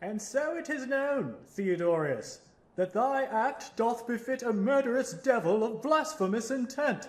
And so it is known, Theodorius, that thy act doth befit a murderous devil of blasphemous intent.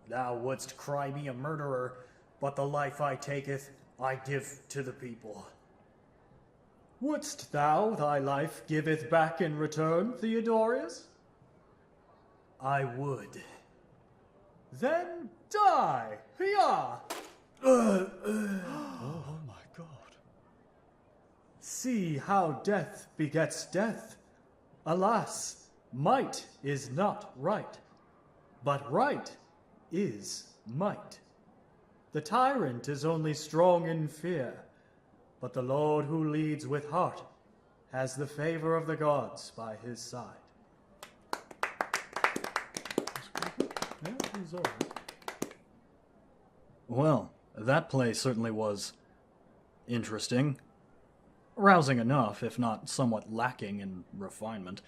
Thou wouldst cry me a murderer, but the life I taketh I give to the people. Wouldst thou thy life giveth back in return, Theodorius? I would. Then die! Hia! Oh my god. See how death begets death. Alas, might is not right, but right is might. The tyrant is only strong in fear, but the Lord who leads with heart has the favor of the gods by his side. Well, that play certainly was interesting. Rousing enough, if not somewhat lacking in refinement.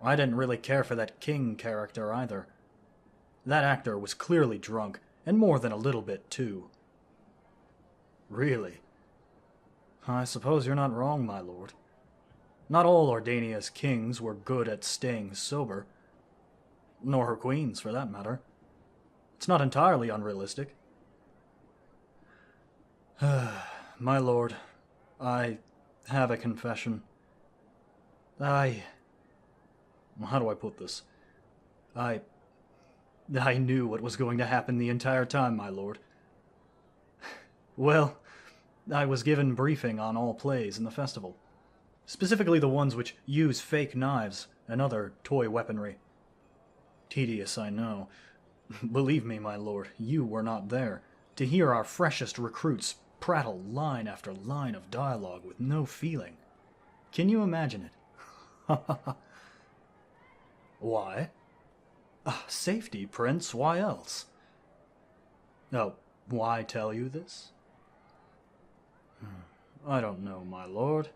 I didn't really care for that king character either. That actor was clearly drunk, and more than a little bit, too. Really? I suppose you're not wrong, my lord. Not all Ordania's kings were good at staying sober. Nor her queens, for that matter. It's not entirely unrealistic. My lord, I have a confession. How do I put this? I knew what was going to happen the entire time, my lord. Well, I was given briefing on all plays in the festival. Specifically the ones which use fake knives and other toy weaponry. Tedious, I know. Believe me, my lord, you were not there to hear our freshest recruits prattle line after line of dialogue with no feeling. Can you imagine it? Why? Safety, Prince, why else? Oh, why tell you this? I don't know, my lord.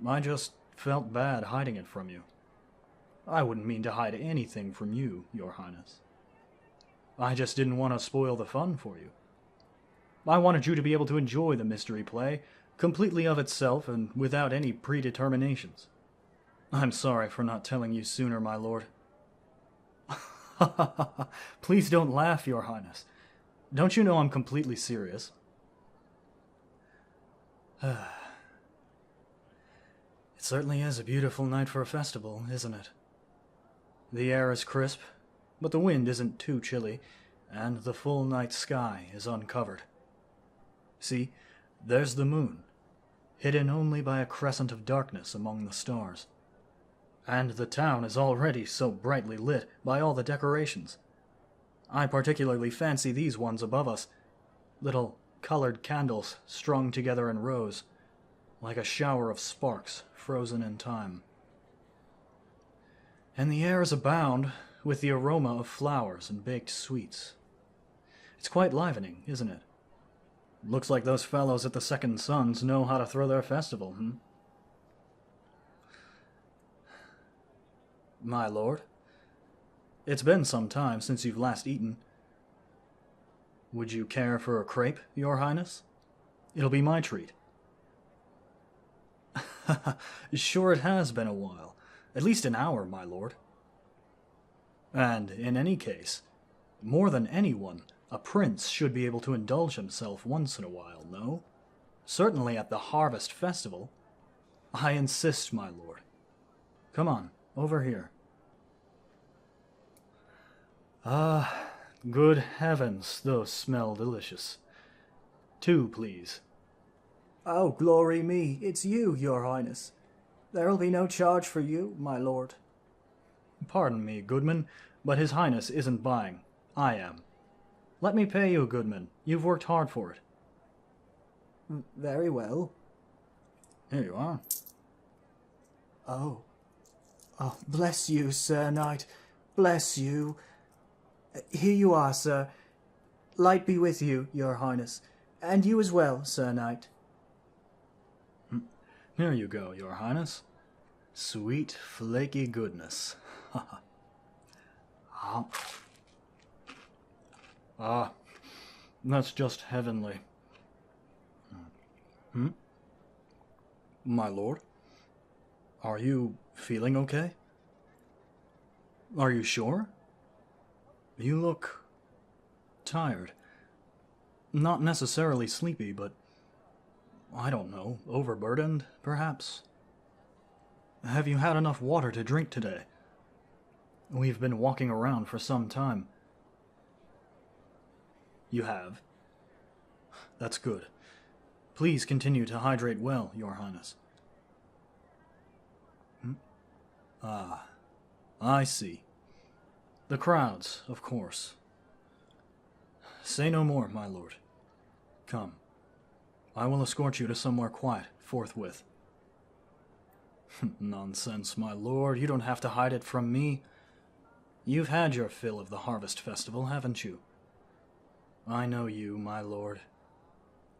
I just felt bad hiding it from you. I wouldn't mean to hide anything from you, your highness. I just didn't want to spoil the fun for you. I wanted you to be able to enjoy the mystery play, completely of itself and without any predeterminations. I'm sorry for not telling you sooner, my lord. Please don't laugh, your highness. Don't you know I'm completely serious? It certainly is a beautiful night for a festival, isn't it? The air is crisp, but the wind isn't too chilly, and the full night sky is uncovered. See, there's the moon, hidden only by a crescent of darkness among the stars. And the town is already so brightly lit by all the decorations. I particularly fancy these ones above us, little colored candles strung together in rows, like a shower of sparks frozen in time. And the air is abound with the aroma of flowers and baked sweets. It's quite livening, isn't it? Looks like those fellows at the Second Sons know how to throw their festival, My lord, it's been some time since you've last eaten. Would you care for a crepe, your highness? It'll be my treat. Sure, it has been a while. At least an hour, my lord. And, in any case, more than anyone, a prince should be able to indulge himself once in a while, no? Certainly at the Harvest Festival. I insist, my lord. Come on, over here. Ah, good heavens, those smell delicious. 2, please. Oh, glory me, it's you, your highness. There'll be no charge for you, my lord. Pardon me, Goodman, but his highness isn't buying. I am. Let me pay you, Goodman. You've worked hard for it. Very well. Here you are. Oh, bless you, Sir Knight. Bless you. Here you are, sir. Light be with you, your highness. And you as well, Sir Knight. Here you go, your highness. Sweet, flaky goodness. That's just heavenly. My lord? Are you feeling okay? Are you sure? You look tired. Not necessarily sleepy, but I don't know, overburdened, perhaps? Have you had enough water to drink today? We've been walking around for some time. You have? That's good. Please continue to hydrate well, Your Highness. Ah, I see. The crowds, of course. Say no more, my lord. Come. I will escort you to somewhere quiet, forthwith. Nonsense, my lord. You don't have to hide it from me. You've had your fill of the Harvest Festival, haven't you? I know you, my lord.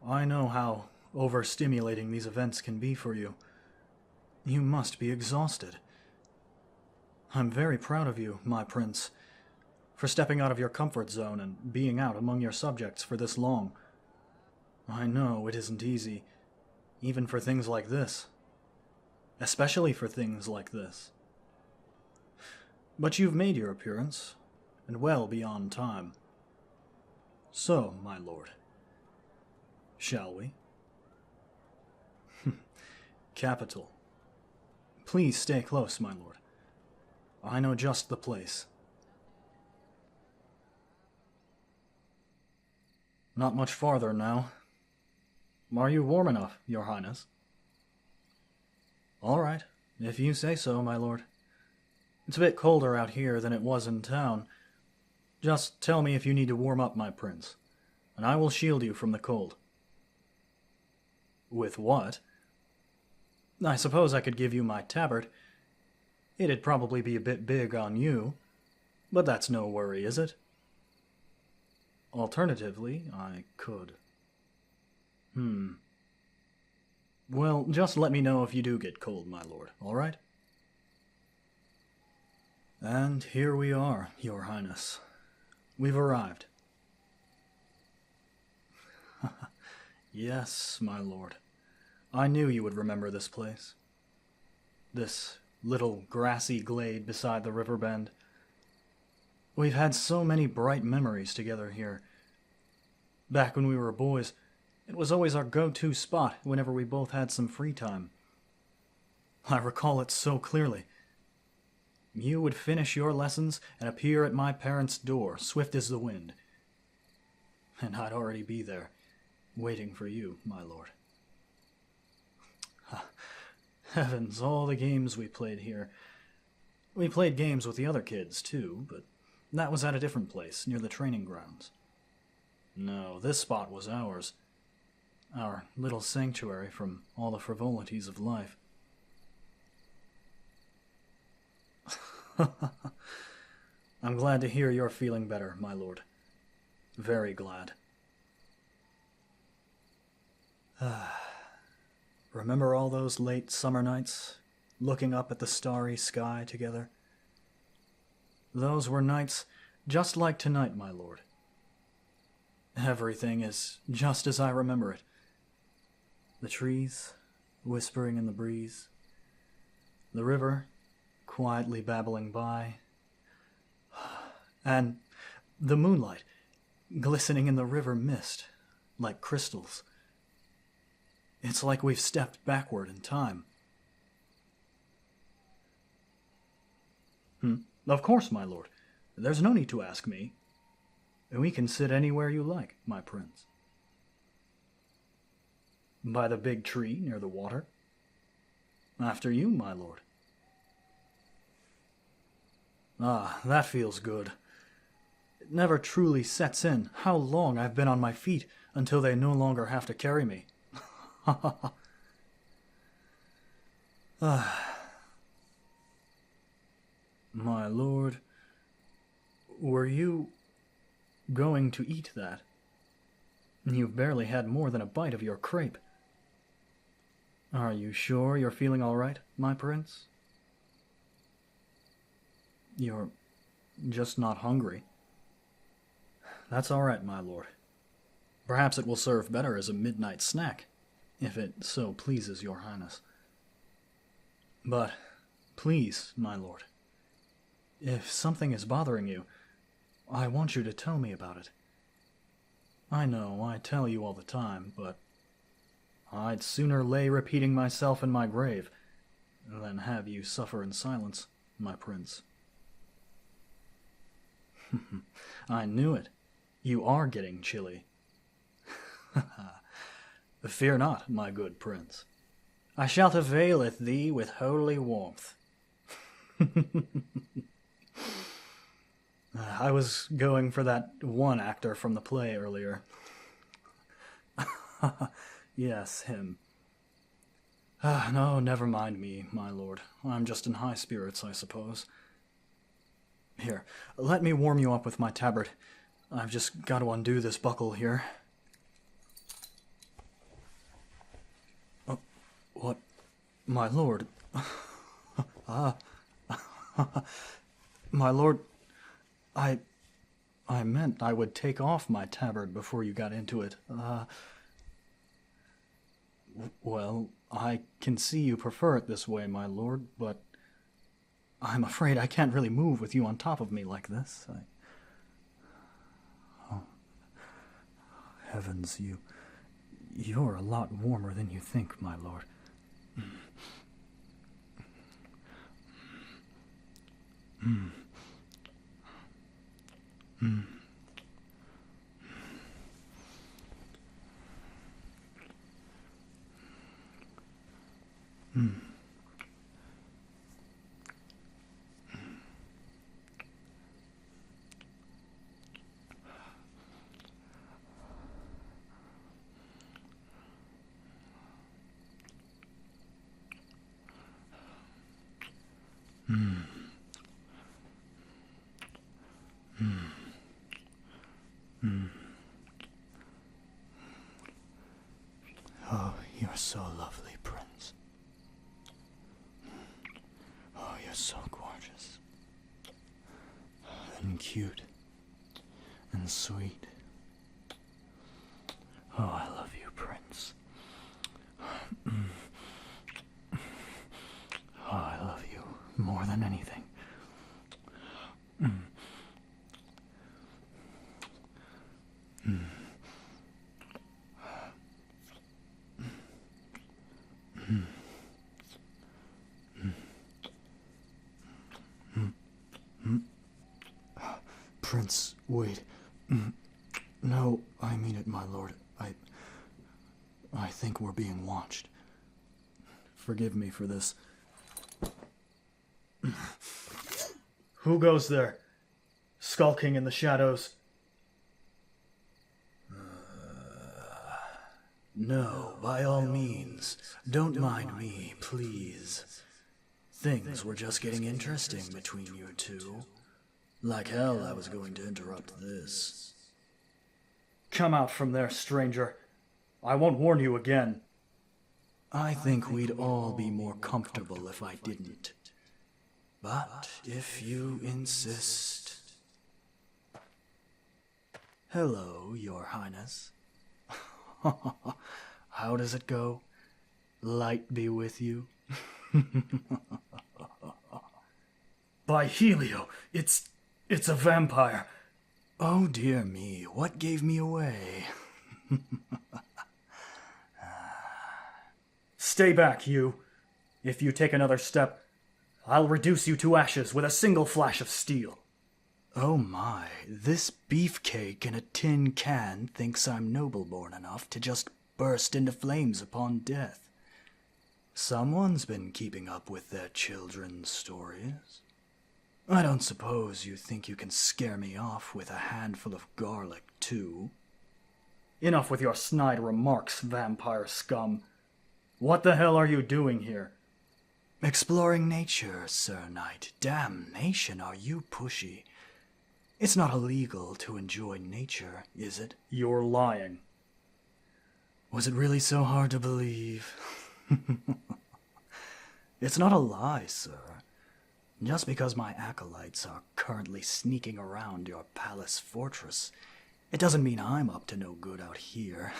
I know how overstimulating these events can be for you. You must be exhausted. I'm very proud of you, my prince, for stepping out of your comfort zone and being out among your subjects for this long. I know it isn't easy, even for things like this. Especially for things like this. But you've made your appearance, and well beyond time. So, my lord, shall we? Capital. Please stay close, my lord. I know just the place. Not much farther now. Are you warm enough, Your Highness? All right, if you say so, my lord. It's a bit colder out here than it was in town. Just tell me if you need to warm up, my prince, and I will shield you from the cold. With what? I suppose I could give you my tabard. It'd probably be a bit big on you, but that's no worry, is it? Alternatively, I could. Well, just let me know if you do get cold, my lord, all right? And here we are, Your Highness. We've arrived. Yes, my lord. I knew you would remember this place. This little grassy glade beside the river bend. We've had so many bright memories together here. Back when we were boys, it was always our go-to spot whenever we both had some free time. I recall it so clearly. You would finish your lessons and appear at my parents' door, swift as the wind. And I'd already be there, waiting for you, my lord. Heavens, all the games we played here. We played games with the other kids, too, but that was at a different place, near the training grounds. No, this spot was ours. Our little sanctuary from all the frivolities of life. I'm glad to hear you're feeling better, my lord. Very glad. Remember all those late summer nights, looking up at the starry sky together? Those were nights just like tonight, my lord. Everything is just as I remember it. The trees, whispering in the breeze. The river, quietly babbling by. And the moonlight, glistening in the river mist, like crystals. It's like we've stepped backward in time. Of course, my lord. There's no need to ask me. We can sit anywhere you like, my prince. By the big tree near the water? After you, my lord. Ah, that feels good. It never truly sets in how long I've been on my feet until they no longer have to carry me. My lord, were you going to eat that? You've barely had more than a bite of your crepe. Are you sure you're feeling all right, my prince? You're just not hungry. That's all right, my lord. Perhaps it will serve better as a midnight snack, if it so pleases your highness. But, please, my lord, if something is bothering you, I want you to tell me about it. I know I tell you all the time, but I'd sooner lay repeating myself in my grave than have you suffer in silence, my prince. I knew it. You are getting chilly. Fear not, my good prince. I shall availeth thee with holy warmth. I was going for that one actor from the play earlier. Yes, him. No, never mind me, my lord. I'm just in high spirits, I suppose. Here, let me warm you up with my tabard. I've just got to undo this buckle here. Oh, what? My lord. My lord, I meant I would take off my tabard before you got into it. Well, I can see you prefer it this way, my lord, but I'm afraid I can't really move with you on top of me like this. Oh, heavens, you're a lot warmer than you think, my lord. Oh, you're so lovely, Prince. Oh, you're so gorgeous. And cute. And sweet. Oh, I love you, Prince. Oh, I love you more than anything. Prince, wait. No, I mean it, my lord. I think we're being watched. Forgive me for this. Who goes there? Skulking in the shadows? No, by all means. Don't mind me, please. Things were just getting interesting between you two. Like hell I was going to interrupt this. Come out from there, stranger. I won't warn you again. I think we'd all be more comfortable if I didn't. But if you insist... Hello, Your Highness. How does it go? Light be with you. By Helio, it's a vampire. Oh dear me, what gave me away? Stay back, you. If you take another step, I'll reduce you to ashes with a single flash of steel. Oh my, this beefcake in a tin can thinks I'm noble-born enough to just burst into flames upon death. Someone's been keeping up with their children's stories. I don't suppose you think you can scare me off with a handful of garlic, too? Enough with your snide remarks, vampire scum. What the hell are you doing here? Exploring nature, Sir Knight. Damnation, are you pushy. It's not illegal to enjoy nature, is it? You're lying. Was it really so hard to believe? It's not a lie, sir. Just because my acolytes are currently sneaking around your palace fortress, it doesn't mean I'm up to no good out here.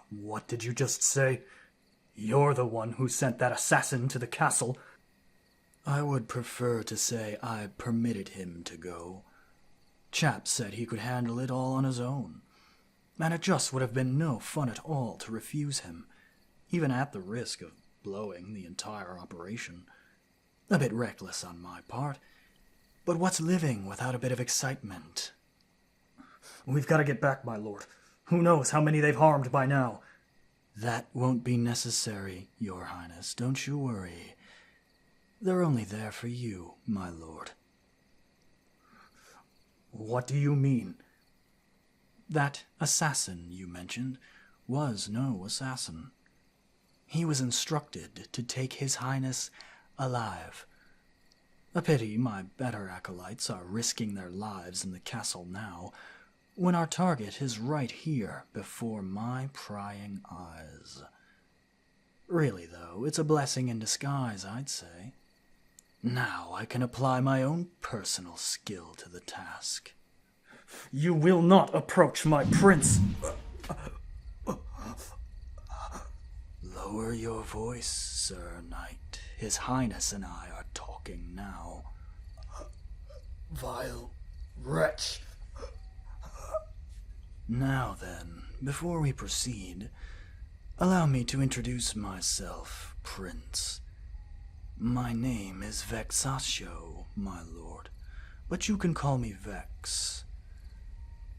What did you just say? You're the one who sent that assassin to the castle. I would prefer to say I permitted him to go. Chap said he could handle it all on his own, and it just would have been no fun at all to refuse him, even at the risk of blowing the entire operation. A bit reckless on my part, but what's living without a bit of excitement? We've got to get back, my lord. Who knows how many they've harmed by now? That won't be necessary, Your Highness, don't you worry. They're only there for you, my lord. What do you mean? That assassin you mentioned was no assassin. He was instructed to take His Highness alive. A pity my better acolytes are risking their lives in the castle now, when our target is right here before my prying eyes. Really, though, it's a blessing in disguise, I'd say. Now I can apply my own personal skill to the task. You will not approach my prince! Lower your voice, Sir Knight. His Highness and I are talking now. Vile wretch. Now then, before we proceed, allow me to introduce myself, Prince. My name is Vexatio, my lord, but you can call me Vex.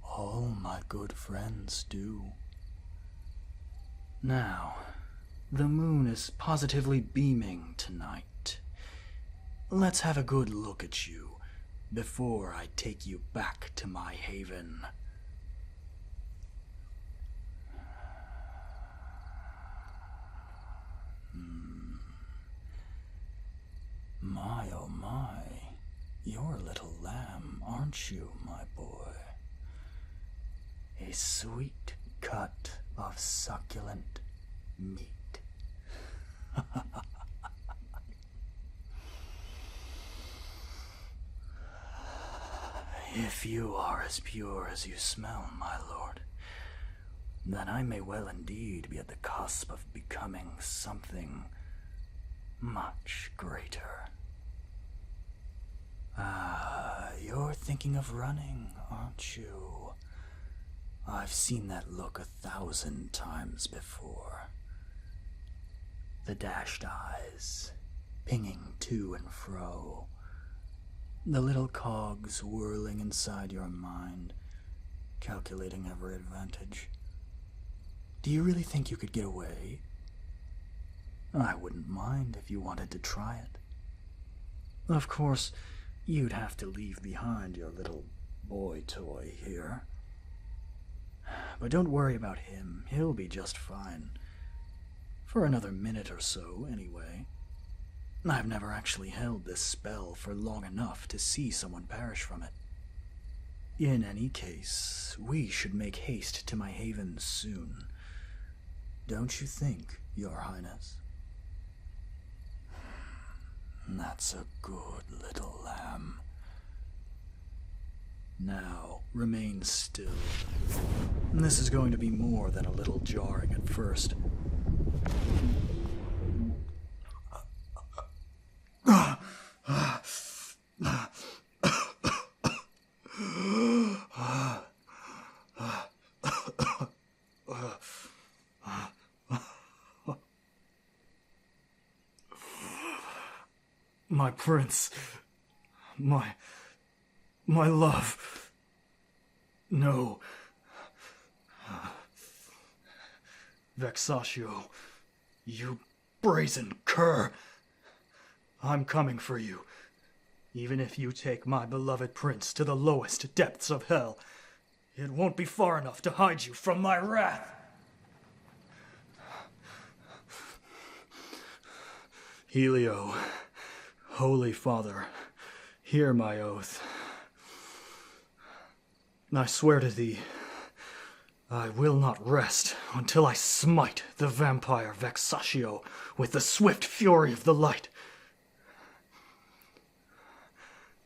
All my good friends do. Now, the moon is positively beaming tonight. Let's have a good look at you before I take you back to my haven. My, oh my, you're a little lamb, aren't you, my boy? A sweet cut of succulent meat. If you are as pure as you smell, my lord, then I may well indeed be at the cusp of becoming something much greater. You're thinking of running, aren't you? I've seen that look 1,000 times before. The dashed eyes, pinging to and fro. The little cogs whirling inside your mind, calculating every advantage. Do you really think you could get away? I wouldn't mind if you wanted to try it. Of course, you'd have to leave behind your little boy toy here. But don't worry about him, he'll be just fine. For another minute or so, anyway. I've never actually held this spell for long enough to see someone perish from it. In any case, we should make haste to my haven soon. Don't you think, Your Highness? That's a good little lamb. Now, remain still. This is going to be more than a little jarring at first. My prince. My love. No. Vexatio, you brazen cur. I'm coming for you. Even if you take my beloved prince to the lowest depths of hell, it won't be far enough to hide you from my wrath. Helio, Holy Father, hear my oath. I swear to thee, I will not rest until I smite the vampire Vexatio with the swift fury of the light.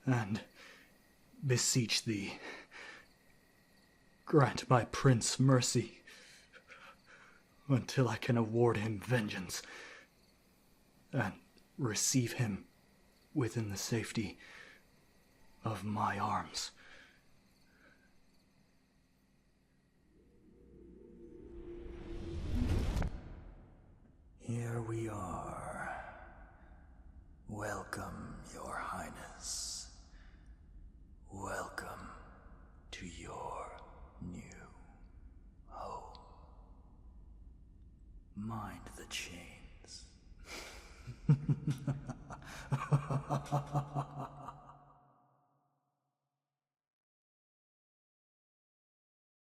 And beseech thee, grant my prince mercy. until I can award him vengeance and receive him within the safety of my arms. Here we are. Welcome, Your Highness. Welcome to your new home. Mind the chains.